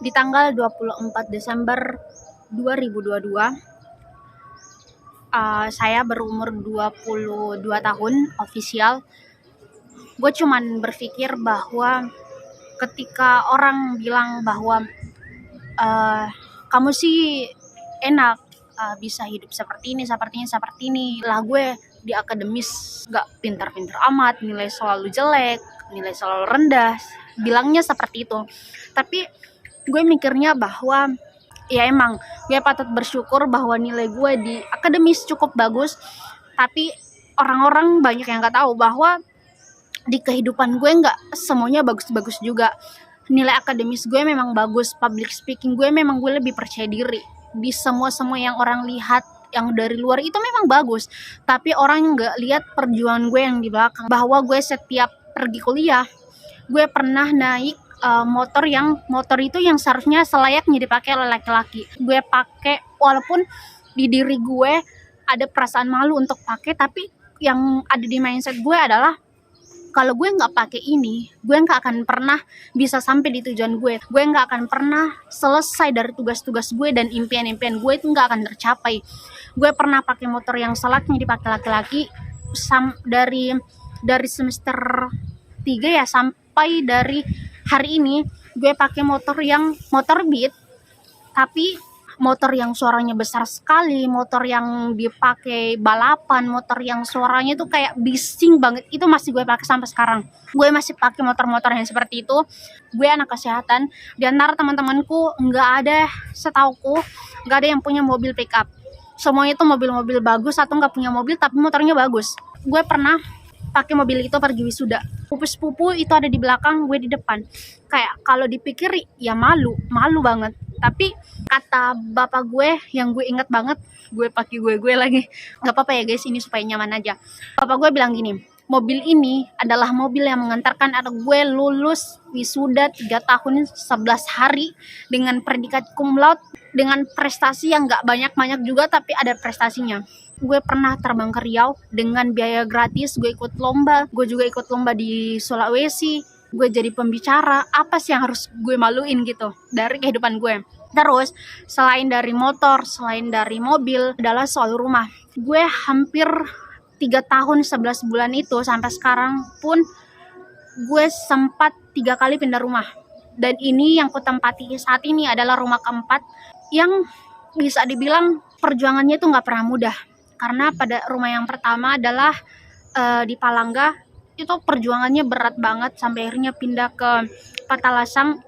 Di tanggal 24 Desember 2022, saya berumur 22 tahun official. Gue cuman berpikir bahwa ketika orang bilang bahwa kamu sih enak, bisa hidup seperti ini lah, gue di akademis gak pintar-pintar amat, nilai selalu jelek, nilai selalu rendah, bilangnya seperti itu. Tapi gue mikirnya bahwa ya emang gue patut bersyukur bahwa nilai gue di akademis cukup bagus, tapi orang-orang banyak yang gak tahu bahwa di kehidupan gue gak semuanya bagus-bagus juga. Nilai akademis gue memang bagus, public speaking gue memang gue lebih percaya diri. Di semua yang orang lihat yang dari luar itu memang bagus, tapi orang gak lihat perjuangan gue yang di belakang. Bahwa gue setiap pergi kuliah, gue pernah naik motor itu yang seharusnya selayaknya dipakai oleh laki-laki. Gue pakai walaupun di diri gue ada perasaan malu untuk pakai, tapi yang ada di mindset gue adalah kalau gue nggak pakai ini, gue nggak akan pernah bisa sampai di tujuan gue. Gue nggak akan pernah selesai dari tugas-tugas gue dan impian-impian gue itu nggak akan tercapai. Gue pernah pakai motor yang selayaknya dipakai laki-laki dari semester 3 ya, sampai dari hari ini gue pakai motor Beat, tapi motor yang suaranya besar sekali, motor yang dipakai balapan, motor yang suaranya tuh kayak bising banget. Itu masih gue pakai sampai sekarang. Gue masih pakai motor-motor yang seperti itu. Gue anak kesehatan. Di antara teman-temanku setauku nggak ada yang punya mobil pickup. Semuanya itu mobil-mobil bagus atau nggak punya mobil tapi motornya bagus. Gue pernah pakai mobil itu pergi wisuda. Pupu-pupu itu ada di belakang, gue di depan. Kayak kalau dipikir ya malu banget. Tapi kata bapak gue yang gue ingat banget, gue pakai gue lagi. Gak apa-apa ya guys, ini supaya nyaman aja. Bapak gue bilang gini, mobil ini adalah mobil yang mengantarkan anak gue lulus wisuda 3 tahun 11 hari dengan predikat cum laude, dengan prestasi yang gak banyak-banyak juga tapi ada prestasinya. Gue pernah terbang ke Riau dengan biaya gratis. Gue ikut lomba, gue juga ikut lomba di Sulawesi. Gue jadi pembicara. Apa sih yang harus gue maluin gitu dari kehidupan gue? Terus selain dari motor, selain dari mobil, adalah soal rumah. Gue hampir 3 tahun 11 bulan itu sampai sekarang pun gue sempat 3 kali pindah rumah. Dan ini yang kutempati saat ini adalah rumah keempat, yang bisa dibilang perjuangannya itu gak pernah mudah. Karena pada rumah yang pertama adalah di Palangga, itu perjuangannya berat banget sampai akhirnya pindah ke Patalasang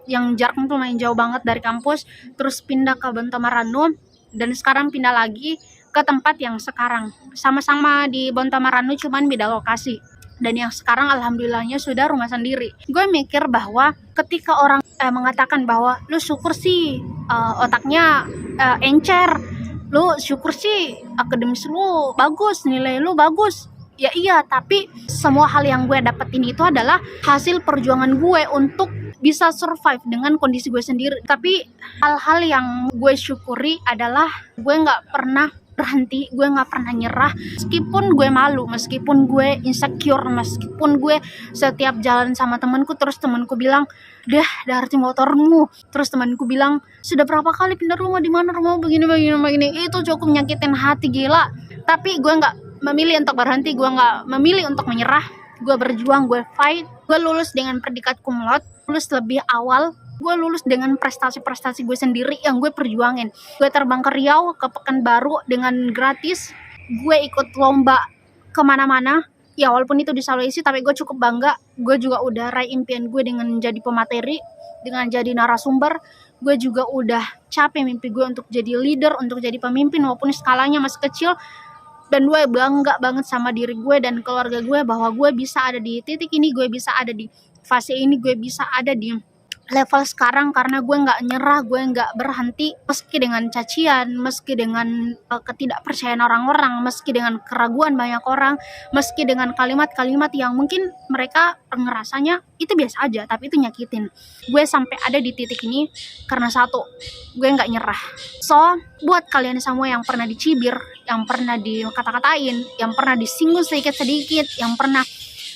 yang jaraknya tuh lumayan jauh banget dari kampus, terus pindah ke Bontomaranu, dan sekarang pindah lagi ke tempat yang sekarang. Sama-sama di Bontomaranu cuman beda lokasi. Dan yang sekarang alhamdulillahnya sudah rumah sendiri. Gue mikir bahwa ketika orang mengatakan bahwa lu syukur sih otaknya encer, lu syukur sih akademis lu bagus, nilai lu bagus. Ya iya, tapi semua hal yang gue dapetin itu adalah hasil perjuangan gue untuk bisa survive dengan kondisi gue sendiri. Tapi hal-hal yang gue syukuri adalah gue gak pernah berhenti, gue gak pernah nyerah. Meskipun gue malu, meskipun gue insecure, meskipun gue setiap jalan sama temanku, terus temanku bilang, dah dari motormu. Terus temanku bilang, sudah berapa kali pindah rumah, di mana rumah begini. Itu cukup nyakitin hati, gila. Tapi gue gak memilih untuk berhenti, gue gak memilih untuk menyerah. Gue berjuang, gue fight. Gue lulus dengan predikat cum laude, lulus lebih awal. Gue lulus dengan prestasi-prestasi gue sendiri yang gue perjuangin. Gue terbang ke Riau, ke Pekanbaru dengan gratis. Gue ikut lomba kemana-mana. Ya walaupun itu di Sulawesi, tapi gue cukup bangga. Gue juga udah raih impian gue dengan jadi pemateri, dengan jadi narasumber. Gue juga udah capek mimpi gue untuk jadi leader, untuk jadi pemimpin walaupun skalanya masih kecil. Dan gue bangga banget sama diri gue dan keluarga gue bahwa gue bisa ada di titik ini, gue bisa ada di fase ini, gue bisa ada di level sekarang karena gue gak nyerah, gue gak berhenti meski dengan cacian, meski dengan ketidakpercayaan orang-orang, meski dengan keraguan banyak orang, meski dengan kalimat-kalimat yang mungkin mereka ngerasanya itu biasa aja tapi itu nyakitin. Gue sampai ada di titik ini karena satu, gue gak nyerah. So buat kalian semua yang pernah dicibir, yang pernah dikata-katain, yang pernah disinggung sedikit-sedikit, yang pernah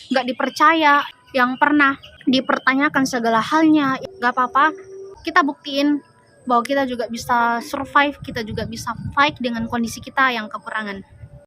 gak dipercaya, yang pernah dipertanyakan segala halnya, gak apa-apa. kita buktiin bahwa kita juga bisa survive, kita juga bisa fight dengan kondisi kita yang kekurangan.